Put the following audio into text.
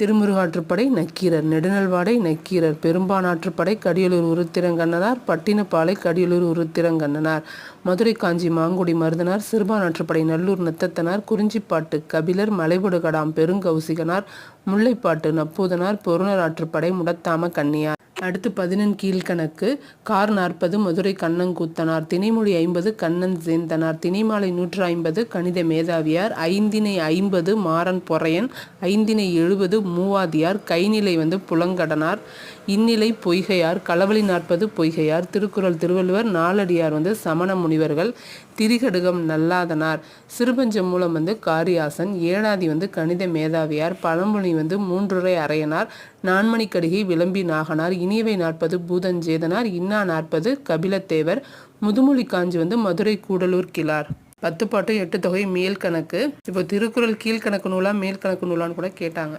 திருமுருகாற்றுப்படை நக்கீரர், நெடுநல்வாடை நக்கீரர், பெரும்பானாற்றுப்படை கடியலூர் உருத்திரங்கண்ணனார், பட்டினப்பாலை கடியலூர் உருத்திரங்கண்ணனார், மதுரை காஞ்சி மாங்குடி மருதனார், சிறுபானாற்றுப்படை நல்லூர் நத்தத்தனார், குறிஞ்சிப்பாட்டு கபிலர், மலைபடுகடாம் பெருங்கௌசிகனார், முல்லைப்பாட்டு நப்பூதனார், பொருணர் ஆற்றுப்படை முடத்தாம கன்னியார். அடுத்து 11 கீழ்கணக்கு. கார் 40 மதுரை கண்ணங்கூத்தனார், திணைமொழி 50 கண்ணன் சேந்தனார், திணைமாலை 150 கணித மேதாவியார், ஐந்திணை 50 மாறன் பொறையன், ஐந்திணை 70 மூவாதியார், கைநிலை புலங்கடனார், இந்நிலை பொய்கையார், களவழி 40 பொய்கையார், திருக்குறள் திருவள்ளுவர், நாலடியார் சமண முனிவர்கள், திரிகடுகம் நல்லாதனார், சிறுபஞ்ச மூலம் காரியாசன், ஏழாதி கணித மேதாவியார், பழமொழி 3 அரையனார், நான்மணிக்கடிகை விளம்பி நாகனார், இனியவை 40 பூதஞ்சேதனார், இன்னா 40 கபிலத்தேவர், முதுமொழி காஞ்சி மதுரை கூடலூர் கிளார். 10 பாட்டு 8 தொகை மேல் கணக்கு. இப்போ திருக்குறள் கீழ்கணக்கு நூலா மேல் கணக்கு நூலான்னு கூட கேட்டாங்க.